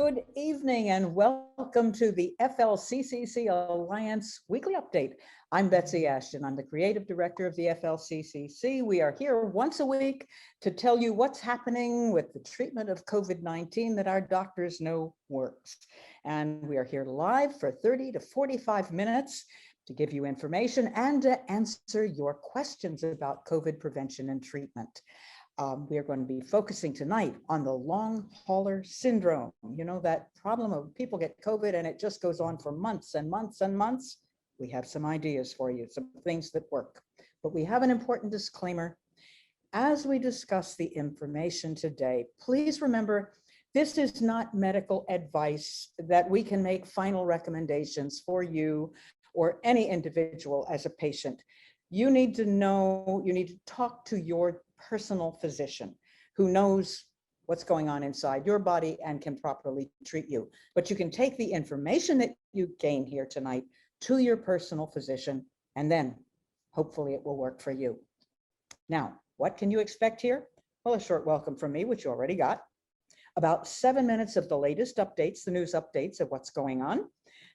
Good evening and welcome to the FLCCC Alliance Weekly Update. I'm Betsy Ashton. I'm the Creative Director of the FLCCC. We are here once a week to tell you what's happening with the treatment of COVID-19 that our doctors know works. And we are here live for 30 to 45 minutes to give you information and to answer your questions about COVID prevention and treatment. We are going to be focusing tonight on the long hauler syndrome. You know, that problem of people get COVID and it just goes on for months and months and months. We have some ideas for you, some things that work. But we have an important disclaimer. As we discuss the information today, please remember, this is not medical advice that we can make final recommendations for you or any individual as a patient. You need to know, you need to talk to your personal physician who knows what's going on inside your body and can properly treat you. But you can take the information that you gain here tonight to your personal physician, and then hopefully it will work for you. Now, what can you expect here? Well, a short welcome from me, which you already got. About 7 minutes of the latest updates, the news updates of what's going on.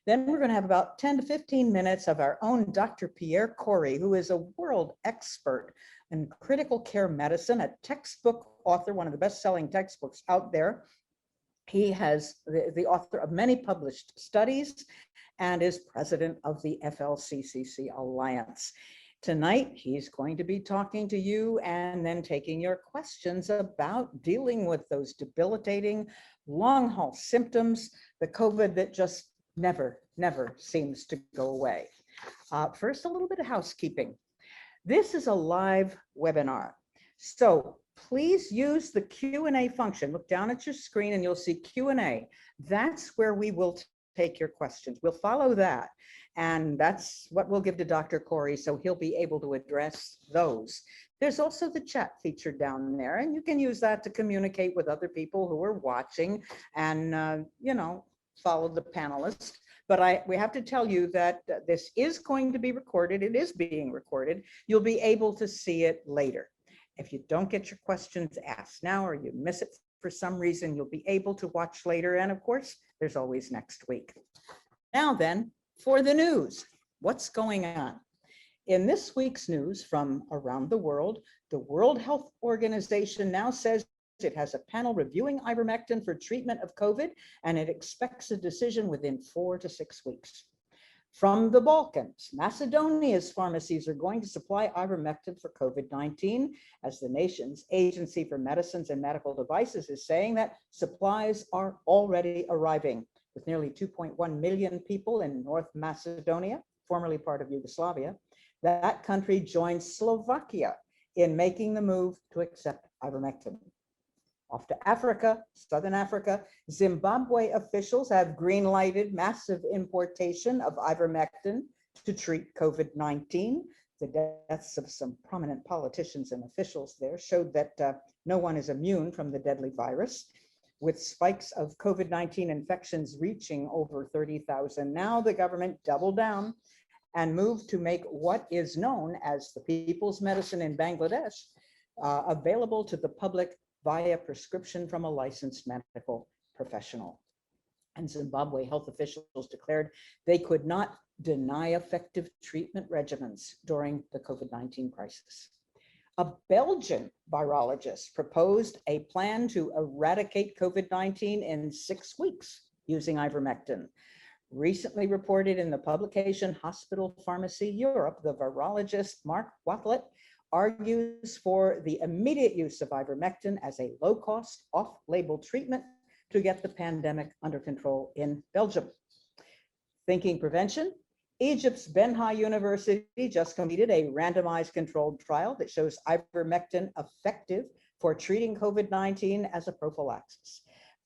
Then we're going to have about 10 to 15 minutes of our own Dr. Pierre Corey, who is a world expert in critical care medicine, a textbook author, one of the best-selling textbooks out there. He has the author of many published studies and is president of the FLCCC Alliance. Tonight, he's going to be talking to you and then taking your questions about dealing with those debilitating long-haul symptoms, the COVID that just never seems to go away. First, a little bit of housekeeping. This is a live webinar, so please use the Q&A function. Look down at your screen and you'll see Q&A. That's where we will take your questions. We'll follow that, and that's what we'll give to Dr. Corey, so he'll be able to address those. There's also the chat feature down there, and you can use that to communicate with other people who are watching and, you know, follow the panelists. But we have to tell you that this is going to be recorded. It is being recorded. You'll be able to see it later. If you don't get your questions asked now or you miss it for some reason, you'll be able to watch later. And of course, there's always next week. Now then, for the news, what's going on? In this week's news from around the World Health Organization now says it has a panel reviewing ivermectin for treatment of COVID, and it expects a decision within 4 to 6 weeks. From the Balkans, Macedonia's pharmacies are going to supply ivermectin for COVID-19, as the nation's Agency for Medicines and Medical Devices is saying that supplies are already arriving. With nearly 2.1 million people in North Macedonia, formerly part of Yugoslavia, that country joined Slovakia in making the move to accept ivermectin. Off to Africa, Southern Africa, Zimbabwe officials have green-lighted massive importation of ivermectin to treat COVID-19. The deaths of some prominent politicians and officials there showed that no one is immune from the deadly virus, with spikes of COVID-19 infections reaching over 30,000. Now the government doubled down and moved to make what is known as the People's Medicine in Bangladesh available to the public via prescription from a licensed medical professional. And Zimbabwe health officials declared they could not deny effective treatment regimens during the COVID-19 crisis. A Belgian virologist proposed a plan to eradicate COVID-19 in 6 weeks using ivermectin. Recently reported in the publication Hospital Pharmacy Europe, the virologist Mark Watlett argues for the immediate use of ivermectin as a low-cost, off-label treatment to get the pandemic under control in Belgium. Thinking prevention, Egypt's Benha University just completed a randomized controlled trial that shows ivermectin effective for treating COVID-19 as a prophylaxis.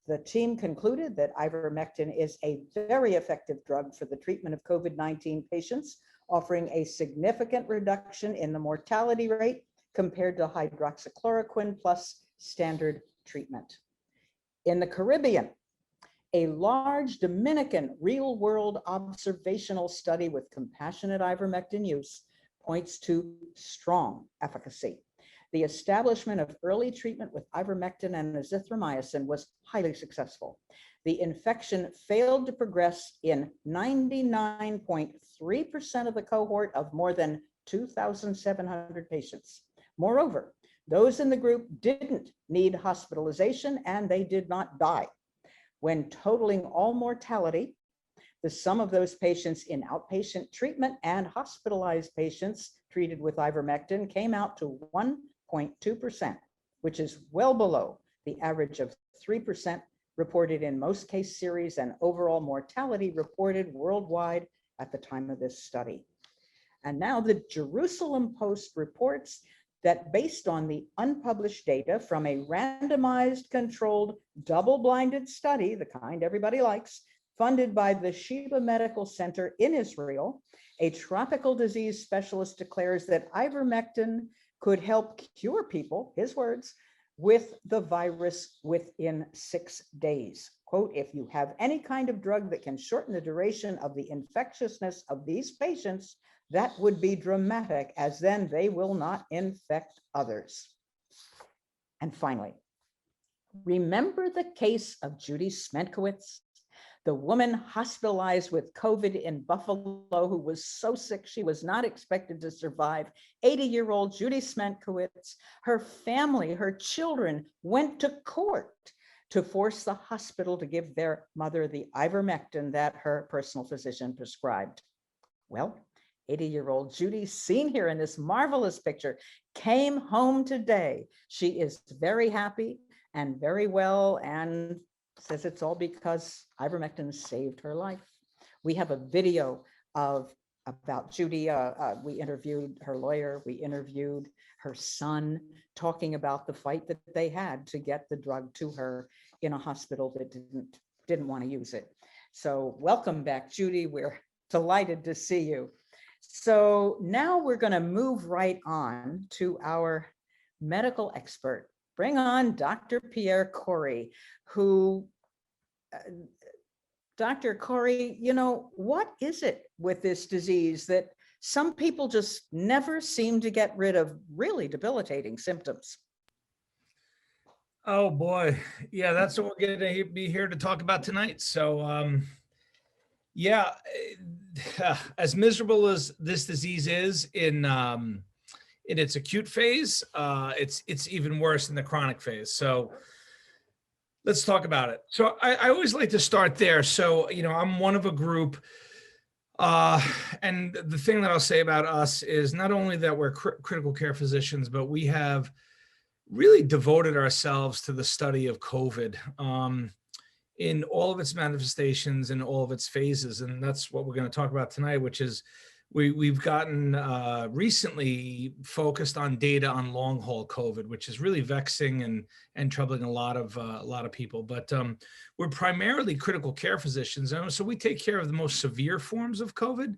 The team concluded that ivermectin is a very effective drug for the treatment of COVID-19 patients, offering a significant reduction in the mortality rate compared to hydroxychloroquine plus standard treatment. In the Caribbean, a large Dominican real-world observational study with compassionate ivermectin use points to strong efficacy. The establishment of early treatment with ivermectin and azithromycin was highly successful. the infection failed to progress in 99.3% of the cohort of more than 2,700 patients. Moreover, those in the group didn't need hospitalization and they did not die. When totaling all mortality, the sum of those patients in outpatient treatment and hospitalized patients treated with ivermectin came out to 1.2%, which is well below the average of 3% reported in most case series and overall mortality reported worldwide at the time of this study. And now the Jerusalem Post reports that based on the unpublished data from a randomized controlled double-blinded study, the kind everybody likes, funded by the Sheba Medical Center in Israel, a tropical disease specialist declares that ivermectin could help cure people, his words, with the virus within 6 days. Quote, if you have any kind of drug that can shorten the duration of the infectiousness of these patients, that would be dramatic, as then they will not infect others. And finally, remember the case of Judy Smetkowitz, the woman hospitalized with COVID in Buffalo who was so sick she was not expected to survive. 80-year-old Judy Smetkowitz, her family, her children went to court to force the hospital to give their mother the ivermectin that her personal physician prescribed. Well, 80-year-old Judy, seen here in this marvelous picture, came home today. She is very happy and very well and says it's all because ivermectin saved her life. We have a video about Judy. We interviewed her lawyer. We interviewed her son, talking about the fight that they had to get the drug to her in a hospital that didn't want to use it. So welcome back, Judy. We're delighted to see you. So now we're going to move right on to our medical expert. Bring on Dr. Pierre Corey, who, Dr. Corey, you know, what is it with this disease that some people just never seem to get rid of really debilitating symptoms? Oh boy. Yeah, that's what we're going to be here to talk about tonight. So, yeah, as miserable as this disease is in its acute phase, it's even worse in the chronic phase. So let's talk about it. So I always like to start there. So, you know, I'm one of a group. And the thing that I'll say about us is not only that we're critical care physicians, but we have really devoted ourselves to the study of COVID in all of its manifestations and all of its phases. And that's what we're going to talk about tonight, which is we've gotten recently focused on data on long haul COVID, which is really vexing and troubling a lot of people. But we're primarily critical care physicians, and so we take care of the most severe forms of COVID.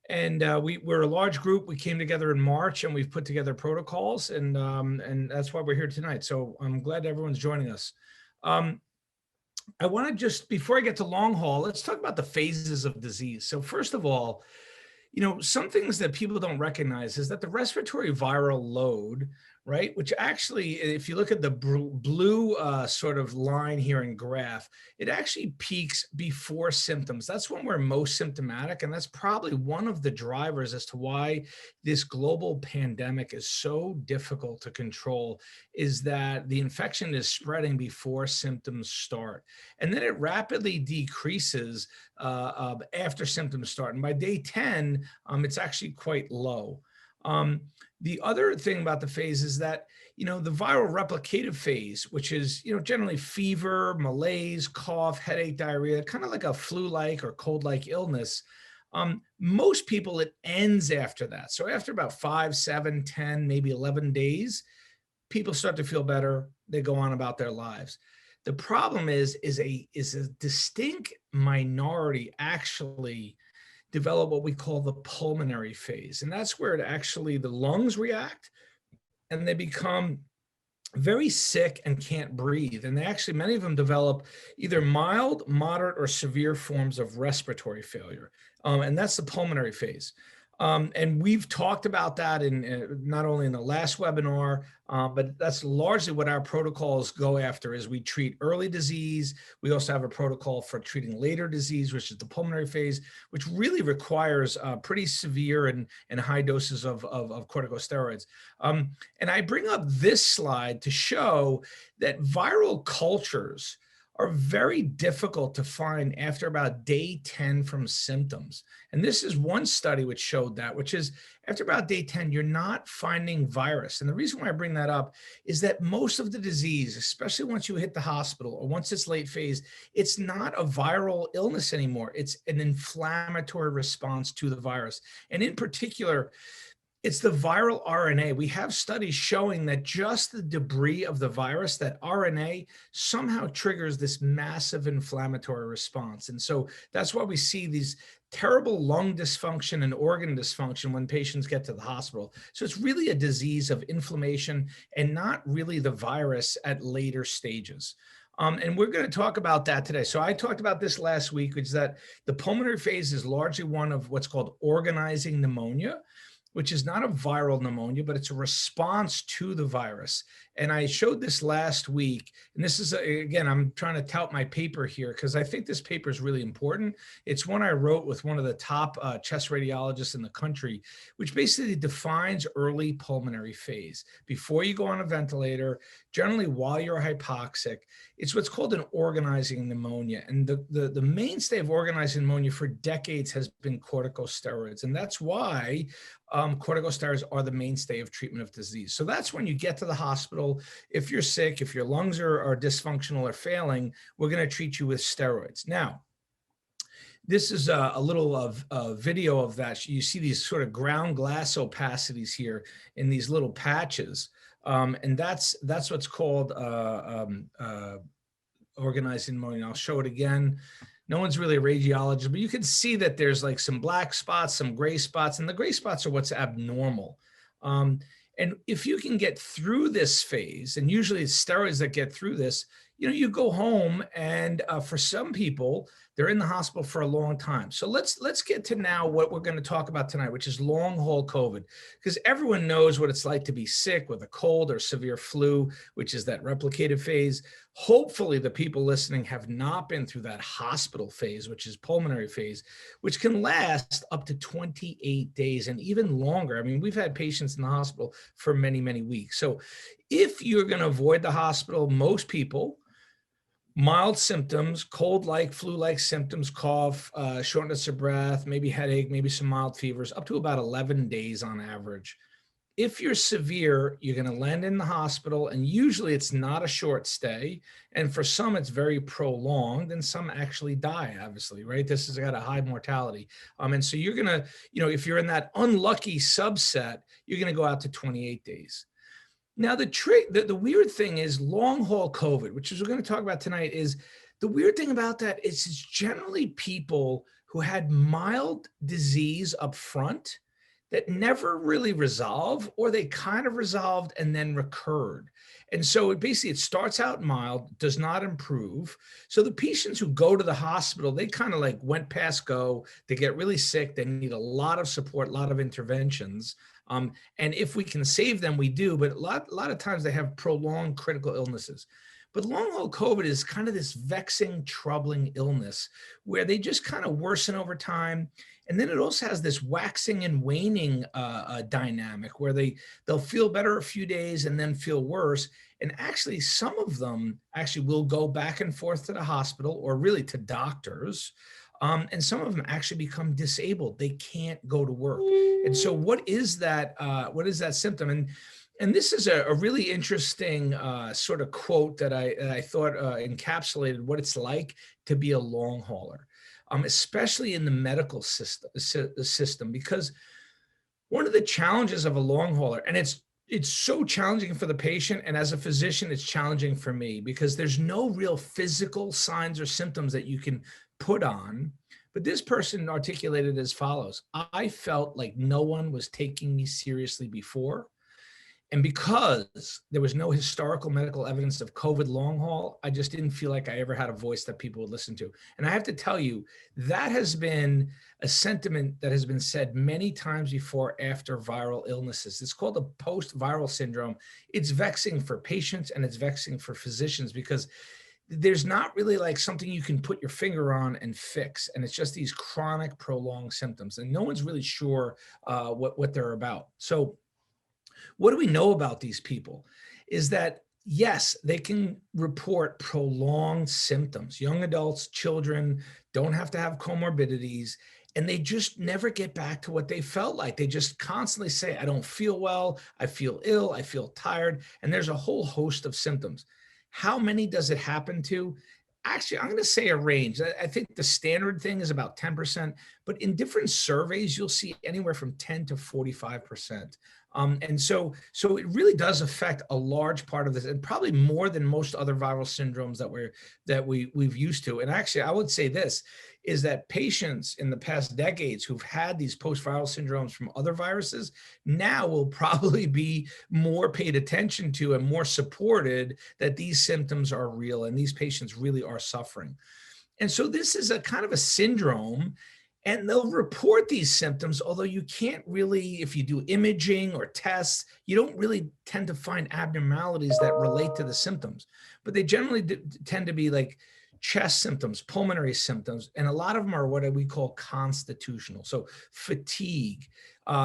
We're a large group. We came together in March, and we've put together protocols, and that's why we're here tonight. So I'm glad everyone's joining us. I want to just, before I get to long haul, let's talk about the phases of disease. So first of all, you know, some things that people don't recognize is that the respiratory viral load, right, which actually, if you look at the blue sort of line here in graph, it actually peaks before symptoms. That's when we're most symptomatic. And that's probably one of the drivers as to why this global pandemic is so difficult to control, is that the infection is spreading before symptoms start. And then it rapidly decreases after symptoms start. And by day 10, it's actually quite low. The other thing about the phase is that, you know, the viral replicative phase, which is, you know, generally fever, malaise, cough, headache, diarrhea, kind of like a flu-like or cold-like illness. Most people, it ends after that. So after about 5, 7, 10, maybe 11 days, people start to feel better. They go on about their lives. The problem is a distinct minority actually develop what we call the pulmonary phase. And that's where it actually, the lungs react and they become very sick and can't breathe. And they actually, many of them develop either mild, moderate, or severe forms of respiratory failure. And that's the pulmonary phase. And we've talked about that in not only in the last webinar, but that's largely what our protocols go after is we treat early disease. We also have a protocol for treating later disease, which is the pulmonary phase, which really requires pretty severe and high doses of corticosteroids. And I bring up this slide to show that viral cultures are very difficult to find after about day 10 from symptoms. And this is one study which showed that, which is after about day 10, you're not finding virus. And the reason why I bring that up is that most of the disease, especially once you hit the hospital or once it's late phase, it's not a viral illness anymore. It's an inflammatory response to the virus. And in particular, it's the viral RNA. We have studies showing that just the debris of the virus, that RNA, somehow triggers this massive inflammatory response. And so that's why we see these terrible lung dysfunction and organ dysfunction when patients get to the hospital. So it's really a disease of inflammation and not really the virus at later stages. And we're going to talk about that today. So I talked about this last week, which is that the pulmonary phase is largely one of what's called organizing pneumonia, which is not a viral pneumonia, but it's a response to the virus. And I showed this last week, and this is, again, I'm trying to tout my paper here because I think this paper is really important. It's one I wrote with one of the top chest radiologists in the country, which basically defines early pulmonary phase. Before you go on a ventilator, generally while you're hypoxic, it's what's called an organizing pneumonia. And the mainstay of organizing pneumonia for decades has been corticosteroids. And that's why corticosteroids are the mainstay of treatment of disease. So that's when you get to the hospital. If you're sick, if your lungs are dysfunctional or failing, we're going to treat you with steroids. Now, this is a little of a video of that. You see these sort of ground glass opacities here in these little patches. And that's what's called organizing pneumonia. I'll show it again. No one's really a radiologist, but you can see that there's like some black spots, some gray spots, and the gray spots are what's abnormal. And if you can get through this phase, and usually it's steroids that get through this, you go home, and for some people, they're in the hospital for a long time. So let's get to now what we're going to talk about tonight, which is long haul COVID, because everyone knows what it's like to be sick with a cold or severe flu, which is that replicated phase. Hopefully the people listening have not been through that hospital phase, which is pulmonary phase, which can last up to 28 days and even longer. I mean, we've had patients in the hospital for many, many weeks. So if you're going to avoid the hospital, most people, mild symptoms, cold-like, flu-like symptoms, cough, shortness of breath, maybe headache, maybe some mild fevers, up to about 11 days on average. If you're severe, you're going to land in the hospital, and usually it's not a short stay. And for some, it's very prolonged, and some actually die, obviously, right? This has got a high mortality. And so you're going to, if you're in that unlucky subset, you're going to go out to 28 days. Now, the weird thing is long haul COVID, which is we're going to talk about tonight, is the weird thing about that is it's generally people who had mild disease up front that never really resolve, or they kind of resolved and then recurred. And so it starts out mild, does not improve. So the patients who go to the hospital, they kind of like went past go, they get really sick, they need a lot of support, a lot of interventions. And if we can save them, we do, but a lot of times they have prolonged critical illnesses. But long haul COVID is kind of this vexing, troubling illness where they just kind of worsen over time. And then it also has this waxing and waning dynamic where they'll feel better a few days and then feel worse. And actually, some of them actually will go back and forth to the hospital or really to doctors. And some of them actually become disabled. They can't go to work. And so what is that symptom? And this is a really interesting sort of quote that I thought encapsulated what it's like to be a long hauler, especially in the medical system, because one of the challenges of a long hauler, and it's so challenging for the patient, and as a physician, it's challenging for me because there's no real physical signs or symptoms that you can put on. But this person articulated as follows: I felt like no one was taking me seriously before. And because there was no historical medical evidence of COVID long haul, I just didn't feel like I ever had a voice that people would listen to. And I have to tell you, that has been a sentiment that has been said many times before after viral illnesses. It's called a post-viral syndrome. It's vexing for patients and it's vexing for physicians because there's not really like something you can put your finger on and fix. And it's just these chronic, prolonged symptoms. And no one's really sure what they're about. So what do we know about these people is that, yes, they can report prolonged symptoms. Young adults, children don't have to have comorbidities, and they just never get back to what they felt like. They just constantly say, I don't feel well, I feel ill, I feel tired, and there's a whole host of symptoms. How many does it happen to? Actually, I'm going to say a range. I think the standard thing is about 10%, but in different surveys, you'll see anywhere from 10 to 45%. And so it really does affect a large part of this, and probably more than most other viral syndromes that we've used to. And actually, I would say this is that patients in the past decades who've had these post-viral syndromes from other viruses now will probably be more paid attention to and more supported that these symptoms are real and these patients really are suffering. And so this is a kind of a syndrome, and they'll report these symptoms, although you can't really, if you do imaging or tests, you don't really tend to find abnormalities that relate to the symptoms. But they generally tend to be like chest symptoms, pulmonary symptoms, and a lot of them are what we call constitutional. So fatigue,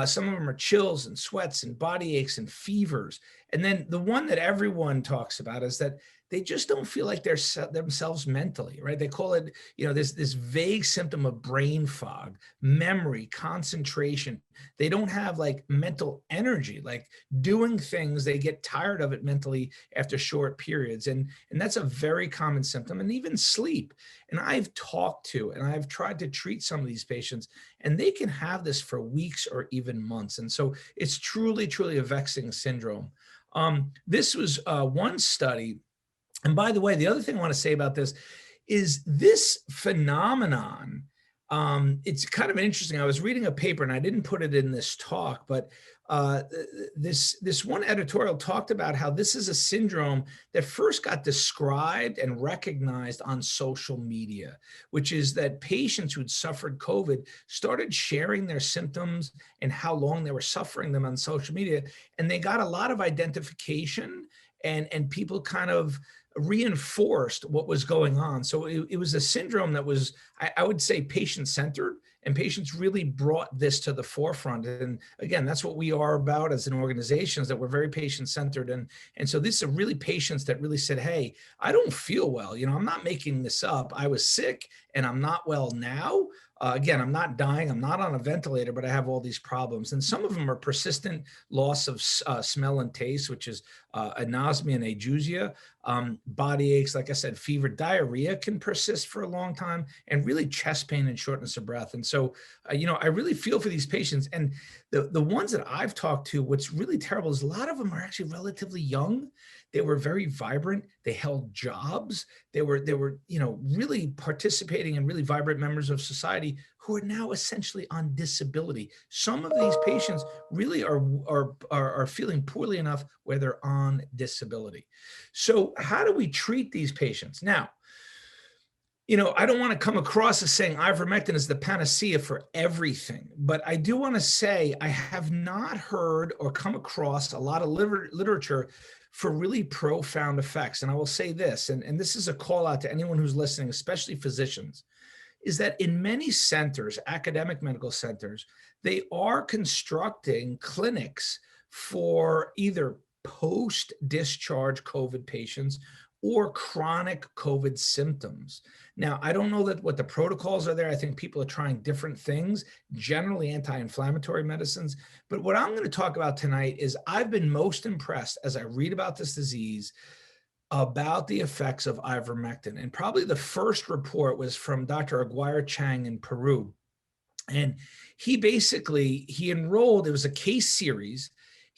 some of them are chills and sweats and body aches and fevers. And then the one that everyone talks about is that they just don't feel like they're themselves mentally, right? They call it, this vague symptom of brain fog, memory, concentration. They don't have like mental energy, like doing things, they get tired of it mentally after short periods. And that's a very common symptom, and even sleep. And I've talked to, and I've tried to treat some of these patients, and they can have this for weeks or even months. And so it's truly, truly a vexing syndrome. This was one study. And by the way, the other thing I want to say about this is this phenomenon. It's kind of interesting. I was reading a paper, and I didn't put it in this talk, but this one editorial talked about how this is a syndrome that first got described and recognized on social media, which is that patients who'd suffered COVID started sharing their symptoms and how long they were suffering them on social media. And they got a lot of identification, and people kind of reinforced what was going on. So it was a syndrome that was, I would say, patient-centered, and patients really brought this to the forefront. And again, that's what we are about as an organization, is that we're very patient-centered. And so these are really patients that really said, hey, I don't feel well. I'm not making this up. I was sick and I'm not well now. Again, I'm not dying, I'm not on a ventilator, but I have all these problems. And some of them are persistent loss of smell and taste, which is anosmia and ageusia, body aches, like I said, fever, diarrhea can persist for a long time, and really chest pain and shortness of breath. And so, I really feel for these patients. And the ones that I've talked to, what's really terrible is a lot of them are actually relatively young. They were very vibrant. They held jobs. They were, really participating and really vibrant members of society who are now essentially on disability. Some of these patients really are feeling poorly enough where they're on disability. So how do we treat these patients? Now, I don't want to come across as saying ivermectin is the panacea for everything, but I do want to say I have not heard or come across a lot of literature for really profound effects. And I will say this, and this is a call out to anyone who's listening, especially physicians, is that in many centers, academic medical centers, they are constructing clinics for either post-discharge COVID patients or chronic COVID symptoms. Now, I don't know what the protocols are there. I think people are trying different things, generally anti-inflammatory medicines. But what I'm going to talk about tonight is I've been most impressed as I read about this disease about the effects of ivermectin. And probably the first report was from Dr. Aguirre Chang in Peru. And he enrolled, it was a case series.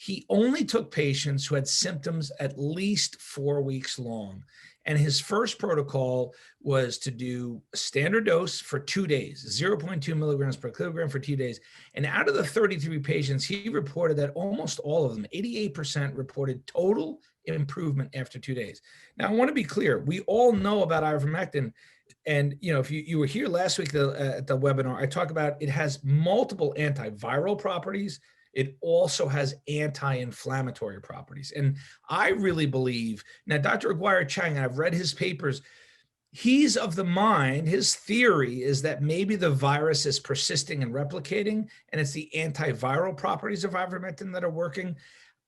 he only took patients who had symptoms at least 4 weeks long. And his first protocol was to do a standard dose for 2 days, 0.2 milligrams per kilogram for 2 days. And out of the 33 patients, he reported that almost all of them, 88%, reported total improvement after 2 days. Now, I want to be clear. We all know about ivermectin. And, if you were here last week at the webinar, I talk about it has multiple antiviral properties. It also has anti-inflammatory properties. And I really believe, now Dr. Aguirre Chang, I've read his papers, he's of the mind, his theory is that maybe the virus is persisting and replicating, and it's the antiviral properties of ivermectin that are working.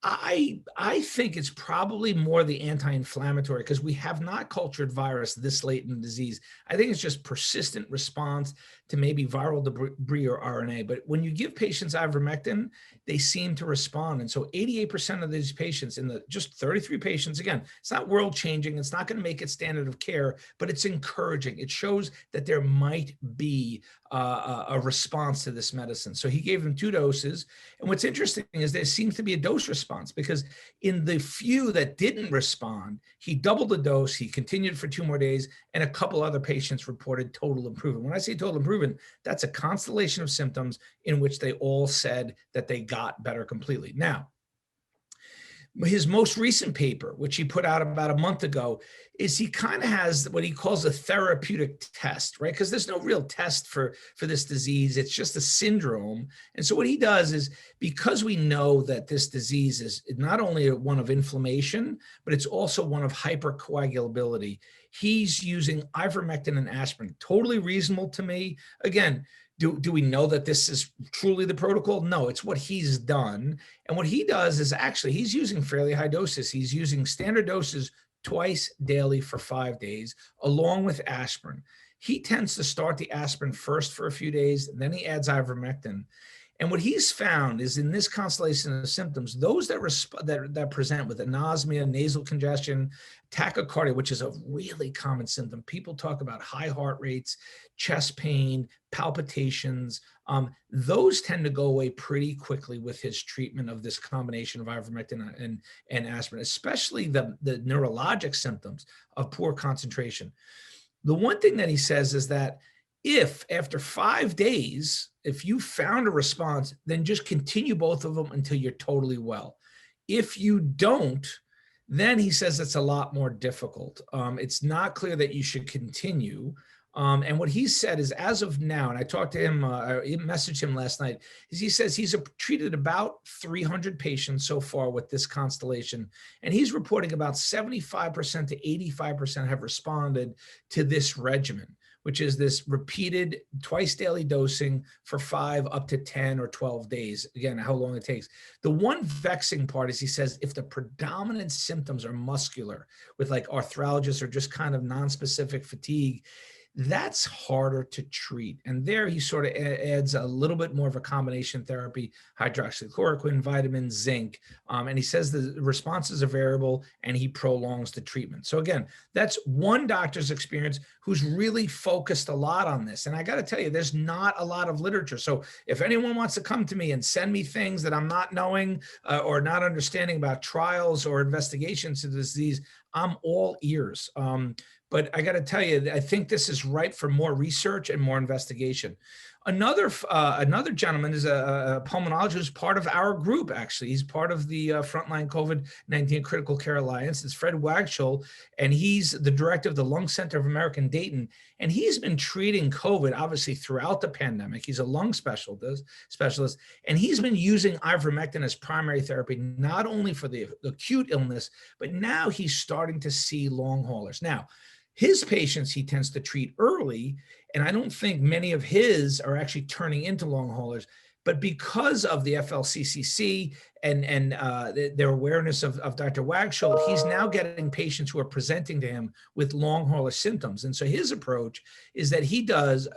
I think it's probably more the anti-inflammatory, because we have not cultured virus this late in the disease. I think it's just persistent response to maybe viral debris or RNA. But when you give patients ivermectin, they seem to respond. And so 88% of these patients in the just 33 patients, again, it's not world changing. It's not going to make it standard of care, but it's encouraging. It shows that there might be a response to this medicine. So he gave them 2 doses. And what's interesting is there seems to be a dose response, because in the few that didn't respond, he doubled the dose, he continued for 2 more days, and a couple other patients reported total improvement. When I say total improvement, that's a constellation of symptoms in which they all said that they got better completely. Now, his most recent paper, which he put out about a month ago, is he kind of has what he calls a therapeutic test, right? Because there's no real test for this disease. It's just a syndrome. And so what he does is, because we know that this disease is not only one of inflammation, but it's also one of hypercoagulability, he's using ivermectin and aspirin. Totally reasonable to me. Again, do we know that this is truly the protocol? No, it's what he's done. And what he does is actually he's using fairly high doses. He's using standard doses twice daily for 5 days, along with aspirin. He tends to start the aspirin first for a few days, and then he adds ivermectin. And what he's found is, in this constellation of symptoms, those that present with anosmia, nasal congestion, tachycardia, which is a really common symptom. People talk about high heart rates, chest pain, palpitations. Those tend to go away pretty quickly with his treatment of this combination of ivermectin and aspirin, especially the neurologic symptoms of poor concentration. The one thing that he says is that if after 5 days, if you found a response, then just continue both of them until you're totally well. If you don't, then he says it's a lot more difficult. It's not clear that you should continue. And what he said is, as of now, and I talked to him, I messaged him last night, is he says he's treated about 300 patients so far with this constellation. And he's reporting about 75% to 85% have responded to this regimen, which is this repeated twice daily dosing for 5 up to 10 or 12 days. Again, how long it takes. The one vexing part is, he says, if the predominant symptoms are muscular with like arthralgias or just kind of nonspecific fatigue, that's harder to treat. And there he sort of adds a little bit more of a combination therapy, hydroxychloroquine, vitamins, zinc. And he says the responses are variable, and he prolongs the treatment. So again, that's one doctor's experience who's really focused a lot on this. And I got to tell you, there's not a lot of literature. So if anyone wants to come to me and send me things that I'm not knowing or not understanding about trials or investigations of this disease, I'm all ears. But I got to tell you, I think this is ripe for more research and more investigation. Another gentleman is a pulmonologist who's part of our group, actually. He's part of the Frontline COVID-19 Critical Care Alliance. It's Fred Wagschel, and he's the director of the Lung Center of America in Dayton. And he's been treating COVID, obviously, throughout the pandemic. He's a lung specialist, and he's been using ivermectin as primary therapy, not only for the acute illness, but now he's starting to see long haulers. Now, his patients he tends to treat early, and I don't think many of his are actually turning into long haulers. But because of the FLCCC and their awareness of Dr. Wagschel, he's now getting patients who are presenting to him with long hauler symptoms. And so his approach is that he does,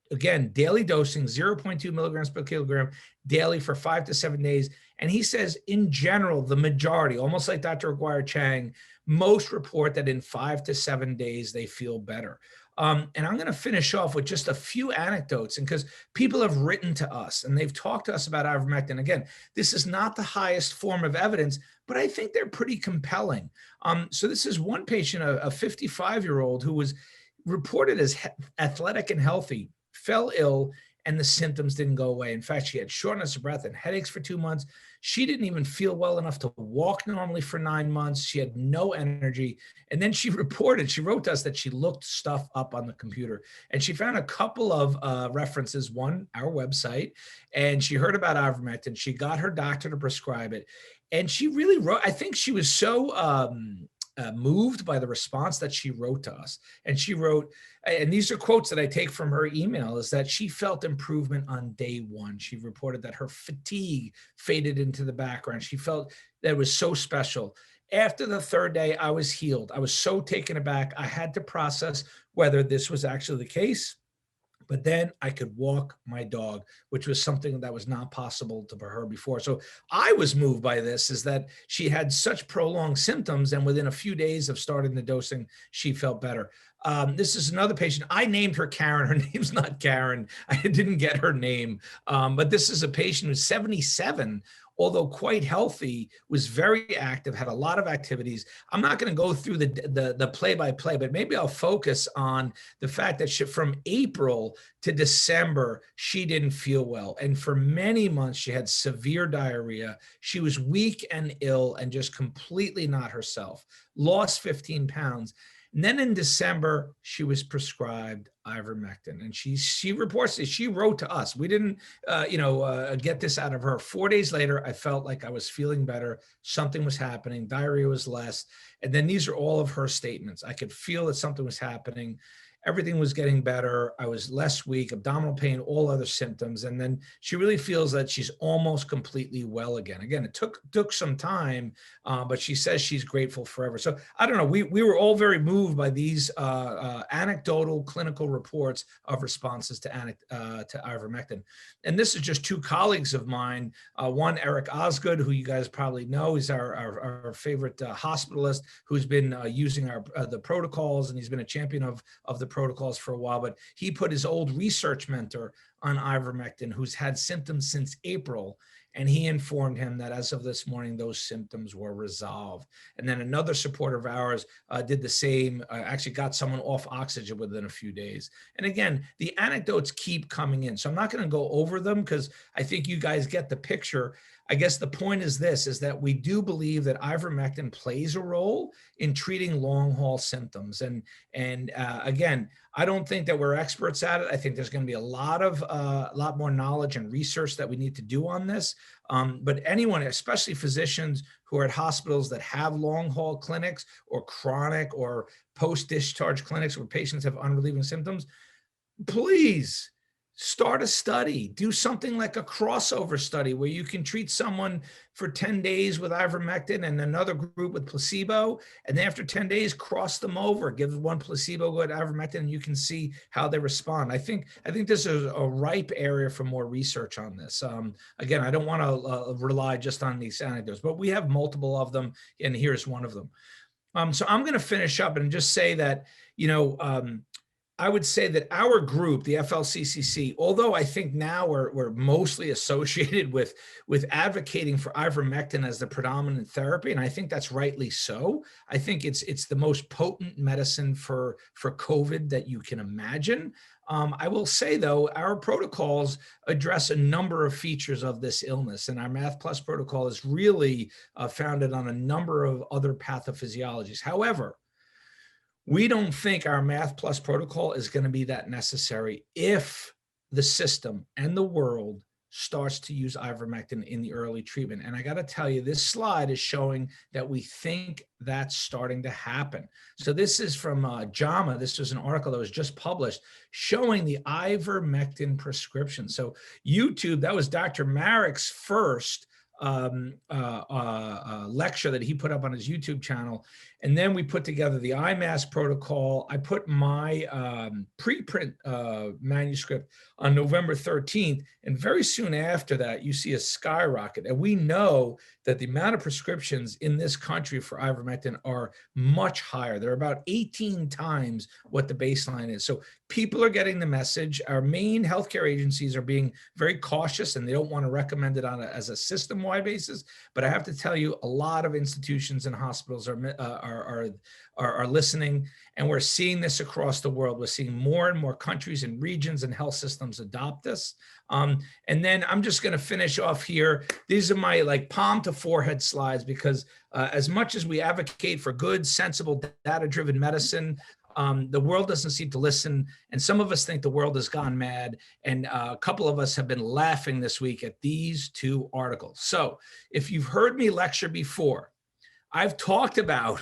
again, daily dosing, 0.2 milligrams per kilogram daily for 5 to 7 days. And he says, in general, the majority, almost like Dr. Aguirre Chang, most report that in 5 to 7 days they feel better. And I'm going to finish off with just a few anecdotes, and because people have written to us and they've talked to us about ivermectin. Again, this is not the highest form of evidence, but I think they're pretty compelling. So this is one patient, a 55-year-old who was reported as athletic and healthy, fell ill, and the symptoms didn't go away. In fact, she had shortness of breath and headaches for 2 months. She didn't even feel well enough to walk normally for 9 months. She had no energy. And then she wrote to us that she looked stuff up on the computer, and she found a couple of references, one, our website, and she heard about ivermectin. She got her doctor to prescribe it. And she really wrote, I think she was so moved by the response that she wrote to us. And she wrote, and these are quotes that I take from her email, is that she felt improvement on day one. She reported that her fatigue faded into the background. She felt that it was so special. After the third day, I was healed. I was so taken aback. I had to process whether this was actually the case. But then I could walk my dog, which was something that was not possible to her before. So I was moved by this, is that she had such prolonged symptoms, and within a few days of starting the dosing, she felt better. This is another patient. I named her Karen. Her name's not Karen. I didn't get her name. But this is a patient who's 77, although quite healthy, was very active, had a lot of activities. I'm not going to go through the play-by-play, but maybe I'll focus on the fact that from April to December, she didn't feel well. And for many months, she had severe diarrhea. She was weak and ill and just completely not herself, lost 15 pounds. And then in December, she was prescribed ivermectin, and she reports this. She wrote to us. We didn't, get this out of her. 4 days later, I felt like I was feeling better. Something was happening. Diarrhea was less. And then these are all of her statements. I could feel that something was happening. Everything was getting better. I was less weak, abdominal pain, all other symptoms. And then she really feels that she's almost completely well again. Again, it took some time, but she says she's grateful forever. So I don't know. We were all very moved by these anecdotal clinical reports of responses to ivermectin. And this is just two colleagues of mine. One, Eric Osgood, who you guys probably know. He's our favorite hospitalist who's been using the protocols, and he's been a champion of the protocols for a while, but he put his old research mentor on ivermectin, who's had symptoms since April, and he informed him that as of this morning, those symptoms were resolved. And then another supporter of ours did the same, actually got someone off oxygen within a few days. And again, the anecdotes keep coming in. So I'm not going to go over them because I think you guys get the picture. I guess the point is this, is that we do believe that ivermectin plays a role in treating long haul symptoms. And again, I don't think that we're experts at it. I think there's going to be a lot more knowledge and research that we need to do on this. But anyone, especially physicians who are at hospitals that have long haul clinics or chronic or post-discharge clinics where patients have unrelieving symptoms, please start a study. Do something like a crossover study where you can treat someone for 10 days with ivermectin and another group with placebo. And then after 10 days, cross them over, give one placebo, go to ivermectin, and you can see how they respond. I think this is a ripe area for more research on this. Again, I don't want to rely just on these anecdotes, but we have multiple of them, and here's one of them. So I'm going to finish up and just say that, I would say that our group, the FLCCC, although I think now we're mostly associated with advocating for ivermectin as the predominant therapy, and I think that's rightly so. I think it's the most potent medicine for COVID that you can imagine. I will say, though, our protocols address a number of features of this illness, and our Math Plus protocol is really founded on a number of other pathophysiologies. However, we don't think our Math Plus protocol is going to be that necessary if the system and the world starts to use ivermectin in the early treatment. And I got to tell you, this slide is showing that we think that's starting to happen. So this is from JAMA. This was an article that was just published showing the ivermectin prescription. So YouTube, that was Dr. Marek's first lecture that he put up on his YouTube channel. And then we put together the IMAS protocol. I put my preprint manuscript on November 13th. And very soon after that, you see a skyrocket. And we know that the amount of prescriptions in this country for ivermectin are much higher. They're about 18 times what the baseline is. So people are getting the message. Our main healthcare agencies are being very cautious, and they don't want to recommend it as a system-wide basis. But I have to tell you, a lot of institutions and hospitals are listening, and we're seeing this across the world. We're seeing more and more countries and regions and health systems adopt this. And then I'm just going to finish off here. These are my like palm to forehead slides, because as much as we advocate for good, sensible, data-driven medicine, the world doesn't seem to listen. And some of us think the world has gone mad. And a couple of us have been laughing this week at these two articles. So if you've heard me lecture before, I've talked about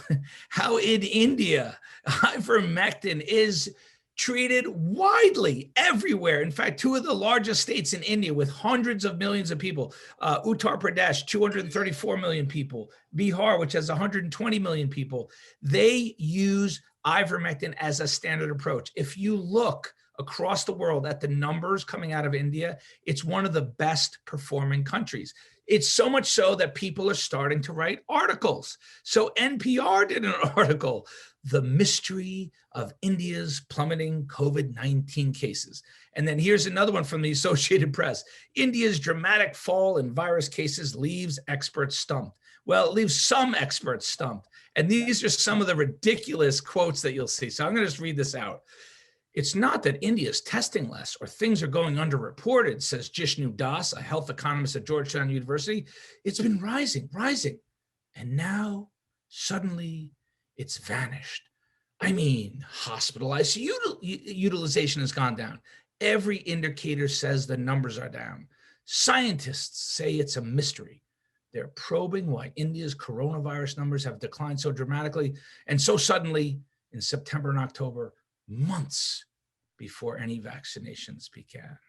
how in India, ivermectin is treated widely everywhere. In fact, two of the largest states in India with hundreds of millions of people, Uttar Pradesh, 234 million people, Bihar, which has 120 million people, they use ivermectin as a standard approach. If you look across the world at the numbers coming out of India, it's one of the best performing countries. It's so much so that people are starting to write articles. So NPR did an article, The Mystery of India's Plummeting COVID-19 Cases. And then here's another one from the Associated Press. India's dramatic fall in virus cases leaves experts stumped. Well, it leaves some experts stumped. And these are some of the ridiculous quotes that you'll see. So I'm going to just read this out. It's not that India is testing less or things are going underreported, says Jishnu Das, a health economist at Georgetown University. It's been rising. And now, suddenly, it's vanished. I mean, hospitalized utilization has gone down. Every indicator says the numbers are down. Scientists say it's a mystery. They're probing why India's coronavirus numbers have declined so dramatically and so suddenly in September and October, months before any vaccinations began.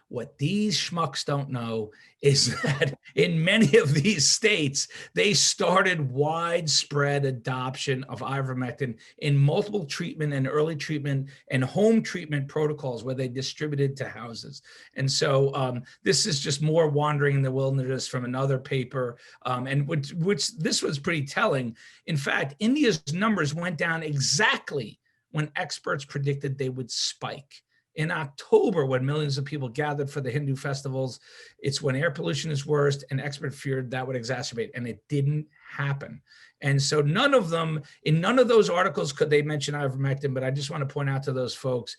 What these schmucks don't know is that in many of these states, they started widespread adoption of ivermectin in multiple treatment and early treatment and home treatment protocols where they distributed to houses. And so this is just more wandering in the wilderness from another paper, and which this was pretty telling. In fact, India's numbers went down exactly when experts predicted they would spike. In October, when millions of people gathered for the Hindu festivals, it's when air pollution is worst, and experts feared that would exacerbate, and it didn't happen. And so in none of those articles could they mention ivermectin, but I just want to point out to those folks,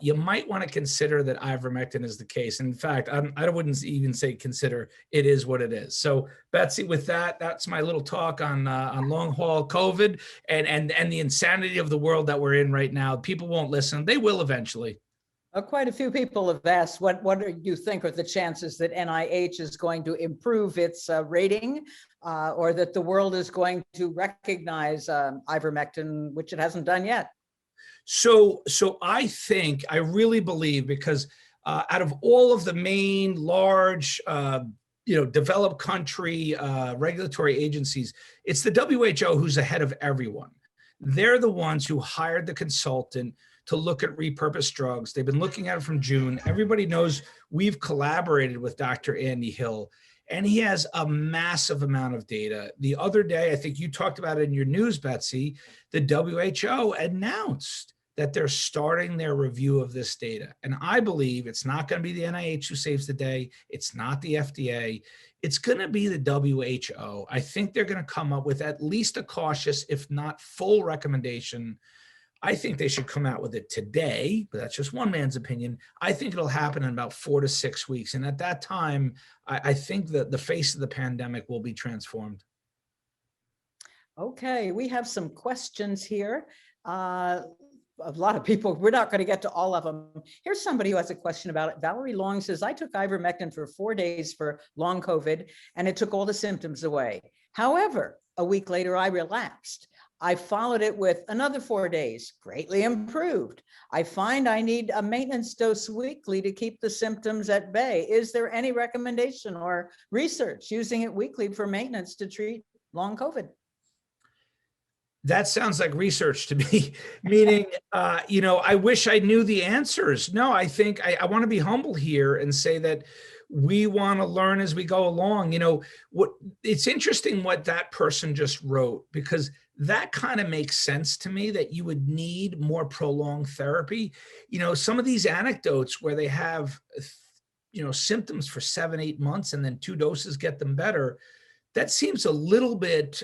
you might want to consider that ivermectin is the case. In fact, I wouldn't even say consider, it is what it is. So Betsy, with that, that's my little talk on long haul COVID and the insanity of the world that we're in right now. People won't listen. They will eventually. Quite a few people have asked, what do you think are the chances that NIH is going to improve its rating, or that the world is going to recognize ivermectin, which it hasn't done yet? So I really believe, because out of all of the main large, developed country regulatory agencies, it's the WHO who's ahead of everyone. They're the ones who hired the consultant to look at repurposed drugs. They've been looking at it from June. Everybody knows we've collaborated with Dr. Andy Hill, and he has a massive amount of data. The other day, I think you talked about it in your news, Betsy, the WHO announced that they're starting their review of this data. And I believe it's not going to be the NIH who saves the day. It's not the FDA. It's going to be the WHO. I think they're going to come up with at least a cautious, if not full recommendation. I think they should come out with it today, but that's just one man's opinion. I think it'll happen in about 4 to 6 weeks. And at that time, I think that the face of the pandemic will be transformed. Okay, we have some questions here. A lot of people, we're not going to get to all of them. Here's somebody who has a question about it. Valerie Long says, I took ivermectin for 4 days for long COVID, and it took all the symptoms away. However, a week later, I relapsed. I followed it with another 4 days, greatly improved. I find I need a maintenance dose weekly to keep the symptoms at bay. Is there any recommendation or research using it weekly for maintenance to treat long COVID? That sounds like research to me, meaning, I wish I knew the answers. No, I think I want to be humble here and say that we want to learn as we go along. It's interesting what that person just wrote, because that kind of makes sense to me, that you would need more prolonged therapy. Some of these anecdotes where they have, symptoms for 7-8 months and then 2 doses get them better. That seems a little bit,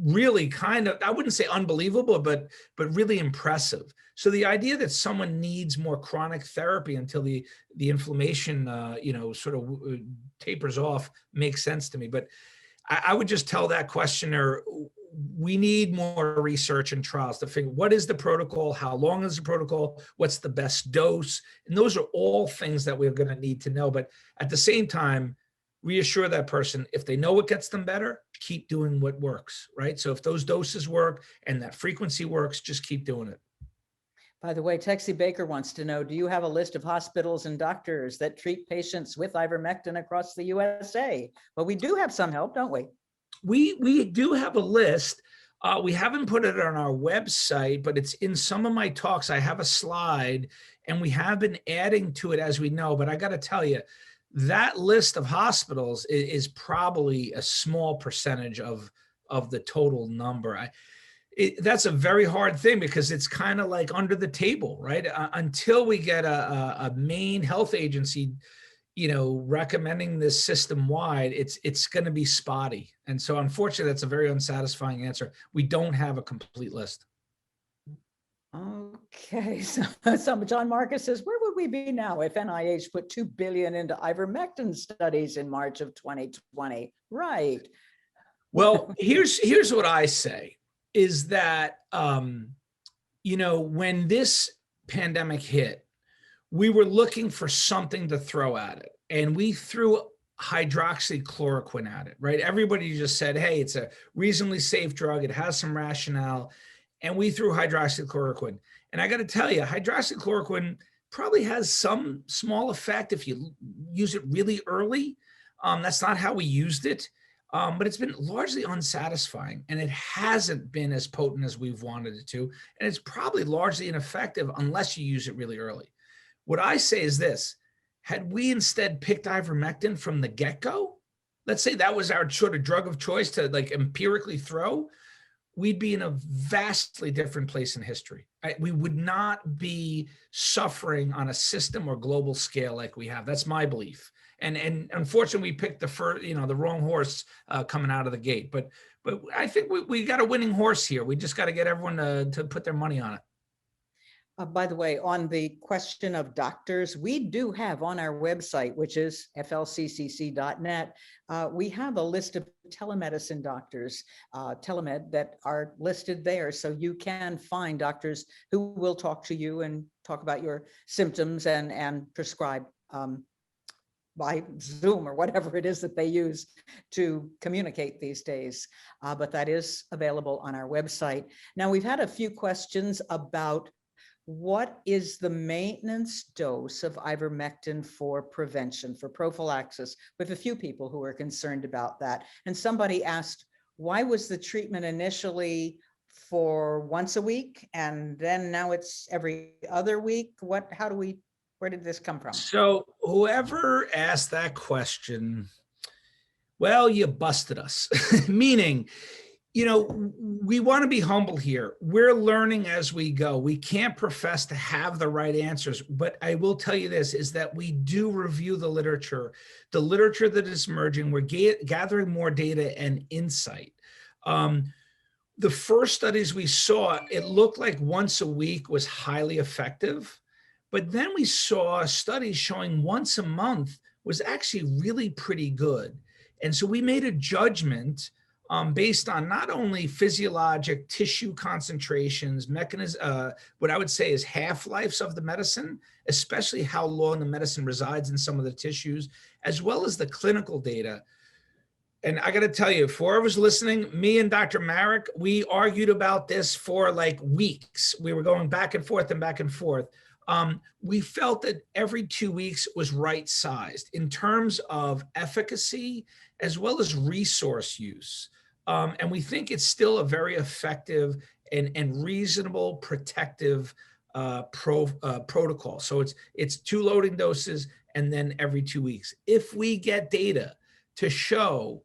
really kind of, I wouldn't say unbelievable, but really impressive. So the idea that someone needs more chronic therapy until the inflammation, sort of tapers off makes sense to me. But I would just tell that questioner, we need more research and trials to figure what is the protocol, how long is the protocol, what's the best dose. And those are all things that we're going to need to know. But at the same time, reassure that person, if they know what gets them better, keep doing what works, right? So if those doses work and that frequency works, just keep doing it. By the way, Texie Baker wants to know, do you have a list of hospitals and doctors that treat patients with ivermectin across the USA? Well, we do have some help, don't we? We do have a list. We haven't put it on our website, but it's in some of my talks. I have a slide, and we have been adding to it as we know. But I got to tell you, that list of hospitals is probably a small percentage of the total number. That's a very hard thing, because it's kind of like under the table, right? Until we get a main health agency, recommending this system wide, it's going to be spotty. And so unfortunately, that's a very unsatisfying answer. We don't have a complete list. Okay, so John Marcus says, where would we be now if NIH put $2 billion into ivermectin studies in March of 2020? Right. Well, here's what I say is that, when this pandemic hit, we were looking for something to throw at it, and we threw hydroxychloroquine at it, right? Everybody just said, hey, it's a reasonably safe drug. It has some rationale. And we threw hydroxychloroquine. And I got to tell you, hydroxychloroquine probably has some small effect if you use it really early. That's not how we used it. But it's been largely unsatisfying, and it hasn't been as potent as we've wanted it to. And it's probably largely ineffective unless you use it really early. What I say is this: had we instead picked ivermectin from the get-go, let's say that was our sort of drug of choice to like empirically throw, we'd be in a vastly different place in history. Right? We would not be suffering on a system or global scale like we have. That's my belief. And unfortunately, we picked the wrong horse coming out of the gate. But I think we got a winning horse here. We just got to get everyone to put their money on it. By the way, on the question of doctors, we do have on our website, which is FLCCC.net, we have a list of telemedicine doctors, telemed, that are listed there. So you can find doctors who will talk to you and talk about your symptoms and prescribe by Zoom or whatever it is that they use to communicate these days. But that is available on our website. Now, we've had a few questions about what is the maintenance dose of ivermectin for prevention, for prophylaxis? We have a few people who are concerned about that. And somebody asked, why was the treatment initially for once a week and then now it's every other week? Where did this come from? So whoever asked that question, well, you busted us. Meaning, we want to be humble here. We're learning as we go. We can't profess to have the right answers, but I will tell you this, is that we do review the literature that is emerging. We're gathering more data and insight. The first studies we saw, it looked like once a week was highly effective, but then we saw studies showing once a month was actually really pretty good. And so we made a judgment based on not only physiologic tissue concentrations, what I would say is half-lives of the medicine, especially how long the medicine resides in some of the tissues, as well as the clinical data. And I got to tell you, for whoever's listening, me and Dr. Marek, we argued about this for like weeks. We were going back and forth and back and forth. We felt that every 2 weeks was right-sized in terms of efficacy as well as resource use. And we think it's still a very effective and reasonable protective protocol. So it's 2 loading doses and then every 2 weeks. If we get data to show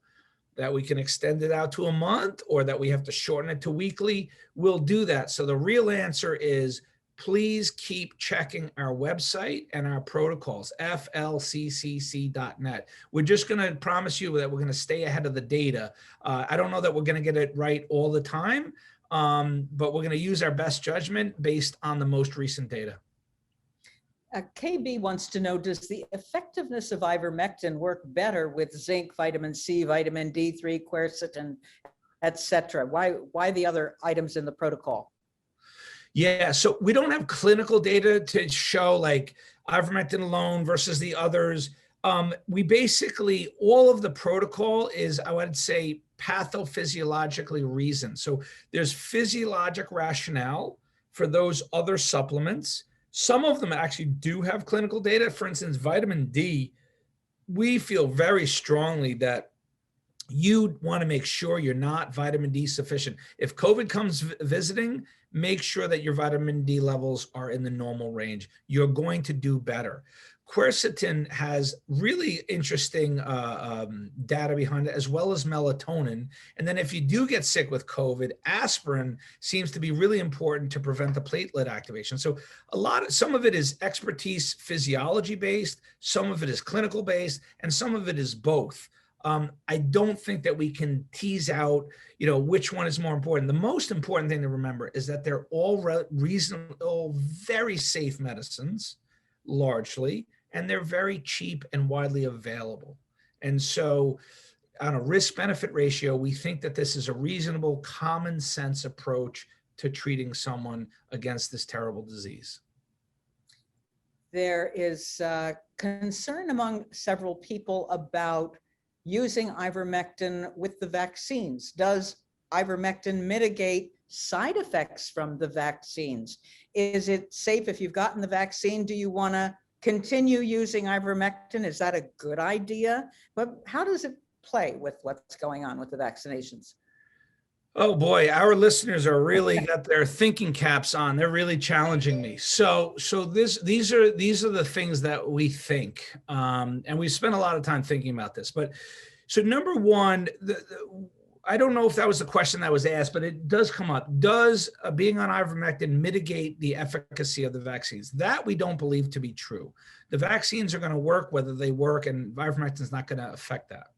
that we can extend it out to a month or that we have to shorten it to weekly, we'll do that. So the real answer is, please keep checking our website and our protocols, FLCCC.net. We're just going to promise you that we're going to stay ahead of the data. I don't know that we're going to get it right all the time, but we're going to use our best judgment based on the most recent data. KB wants to know, does the effectiveness of ivermectin work better with zinc, vitamin C, vitamin D3, quercetin, etc.? Why the other items in the protocol? Yeah, so we don't have clinical data to show like ivermectin alone versus the others. We basically, all of the protocol is, I would say, pathophysiologically reasoned. So there's physiologic rationale for those other supplements. Some of them actually do have clinical data. For instance, vitamin D, we feel very strongly that you want to make sure you're not vitamin D sufficient. If COVID comes visiting, make sure that your vitamin D levels are in the normal range. You're going to do better. Quercetin has really interesting data behind it, as well as melatonin. And then if you do get sick with COVID, aspirin seems to be really important to prevent the platelet activation. So some of it is expertise physiology based, some of it is clinical based, and some of it is both. I don't think that we can tease out, which one is more important. The most important thing to remember is that they're all reasonable, very safe medicines, largely, and they're very cheap and widely available. And so on a risk-benefit ratio, we think that this is a reasonable, common sense approach to treating someone against this terrible disease. There is concern among several people about using ivermectin with the vaccines. Does ivermectin mitigate side effects from the vaccines? Is it safe if you've gotten the vaccine? Do you want to continue using ivermectin? Is that a good idea? But how does it play with what's going on with the vaccinations? Oh boy, our listeners are really got their thinking caps on. They're really challenging me. So these are the things that we think, and we spent a lot of time thinking about this. But so number one, I don't know if that was the question that was asked, but it does come up. Does being on ivermectin mitigate the efficacy of the vaccines? That we don't believe to be true. The vaccines are going to work whether they work, and ivermectin is not going to affect that.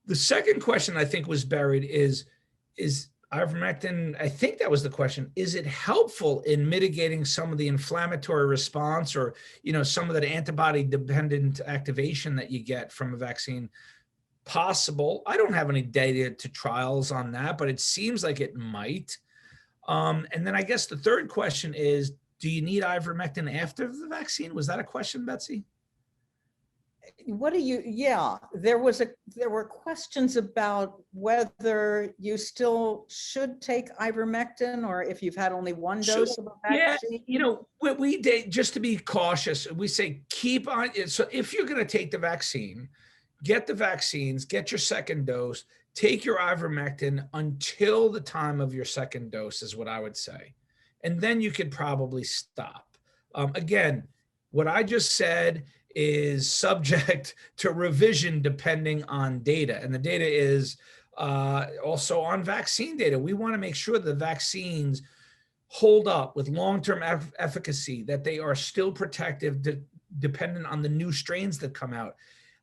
The second question I think was buried is ivermectin, I think that was the question, is it helpful in mitigating some of the inflammatory response or, some of that antibody dependent activation that you get from a vaccine? Possible. I don't have any data to trials on that, but it seems like it might. And then I guess the third question is, do you need ivermectin after the vaccine? Was that a question, Betsy? There were questions about whether you still should take ivermectin or if you've had only one dose of a vaccine. Yeah, we just to be cautious, we say keep on. So if you're going to take the vaccine, get the vaccines, get your second dose, take your ivermectin until the time of your second dose is what I would say. And then you could probably stop. Again, what I just said is subject to revision depending on data. And the data is also on vaccine data. We want to make sure the vaccines hold up with long-term efficacy, that they are still protective dependent on the new strains that come out.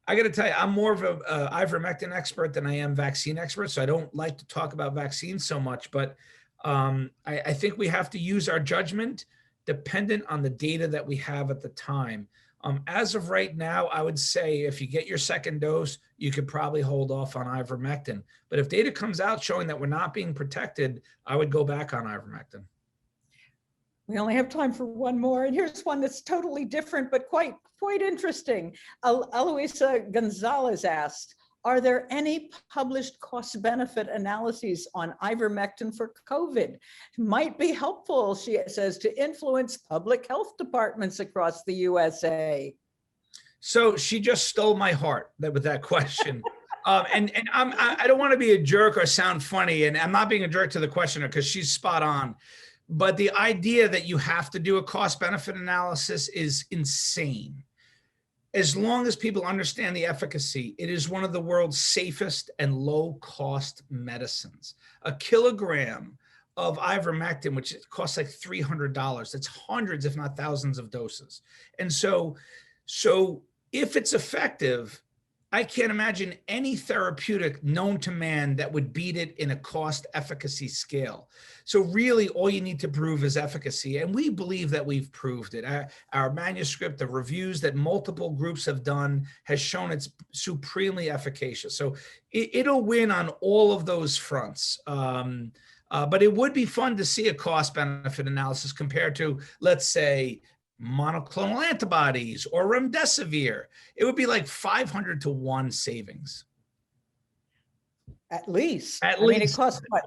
I got to tell you, I'm more of a ivermectin expert than I am vaccine expert, so I don't like to talk about vaccines so much, but I think we have to use our judgment dependent on the data that we have at the time. As of right now, I would say if you get your second dose, you could probably hold off on ivermectin. But if data comes out showing that we're not being protected, I would go back on ivermectin. We only have time for one more, and here's one that's totally different, but quite interesting. Eloisa Gonzalez asked, are there any published cost-benefit analyses on ivermectin for COVID? Might be helpful, she says, to influence public health departments across the USA. So she just stole my heart with that question. And I don't want to be a jerk or sound funny, and I'm not being a jerk to the questioner because she's spot on. But the idea that you have to do a cost-benefit analysis is insane. as long as people understand the efficacy, it is one of the world's safest and low-cost medicines. A kilogram of ivermectin, which costs like $300, it's hundreds, if not thousands of doses. And so if it's effective, I can't imagine any therapeutic known to man that would beat it in a cost efficacy scale. So really all you need to prove is efficacy. And we believe that we've proved it. Our manuscript, the reviews that multiple groups have done has shown it's supremely efficacious. So it'll win on all of those fronts. But it would be fun to see a cost benefit analysis compared to, let's say, monoclonal antibodies or remdesivir. It would be like 500 to 1 savings. At least. At I mean, least. it costs what,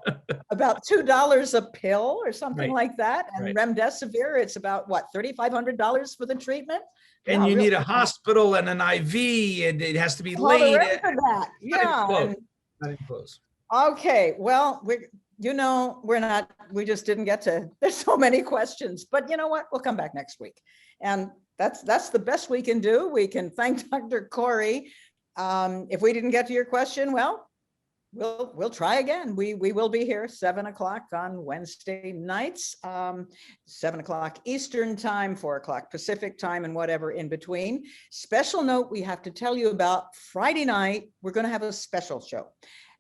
about $2 a pill or something Right. like that. And remdesivir, it's about what, $3,500 for the treatment? And Wow, you really? need a hospital and an IV, and it has to be All the late. rest of that. Yeah. Not even close. Okay, well, we just didn't get to, there's so many questions, but you know what? We'll come back next week. And that's the best we can do. We can thank Dr. Corey. If we didn't get to your question, well, we'll try again. We will be here 7 o'clock on Wednesday nights, 7 o'clock Eastern time, 4 o'clock Pacific time, and whatever in between. Special note we have to tell you about Friday night. We're going to have a special show.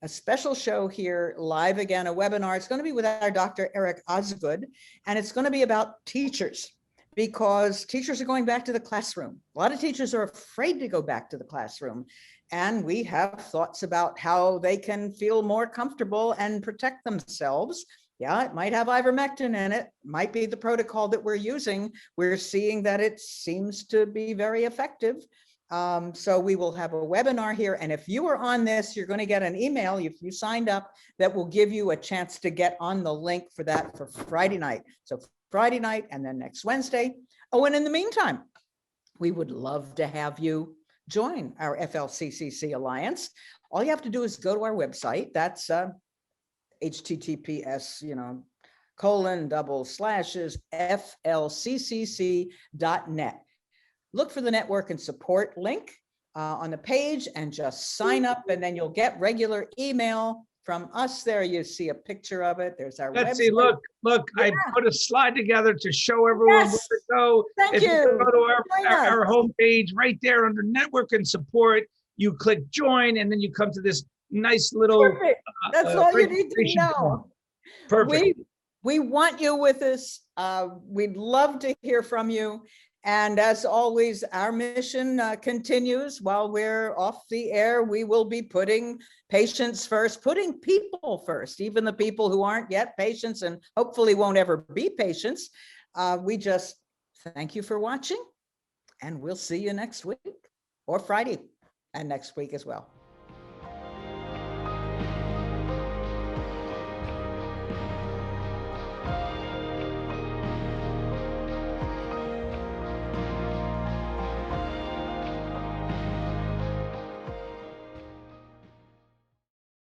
A special show here live again, a webinar. It's going to be with our Dr. Eric Osgood, and it's going to be about teachers, because teachers are going back to the classroom. A lot of teachers are afraid to go back to the classroom, and we have thoughts about how they can feel more comfortable and protect themselves. Yeah, it might have ivermectin in it, might be the protocol that we're using. We're seeing that it seems to be very effective. So we will have a webinar here. And if you are on this, you're going to get an email if you signed up that will give you a chance to get on the link for that for Friday night. So Friday night and then next Wednesday. Oh, and in the meantime, we would love to have you join our FLCCC Alliance. All you have to do is go to our website. That's https://FLCCC.net. Look for the network and support link on the page and just sign up, and then you'll get regular email from us there. You see a picture of it. There's our Betsy, website. look, Yeah. I put a slide together to show everyone where to go. Thank If you. you go to Join our us. homepage right there under network and support, you click join, and then you come to this nice little Perfect. That's all you need to registration know. form. Perfect. We want you with us. We'd love to hear from you. And as always, our mission continues while we're off the air. We will be putting patients first, putting people first, even the people who aren't yet patients and hopefully won't ever be patients. We just thank you for watching, and we'll see you next week or Friday and next week as well.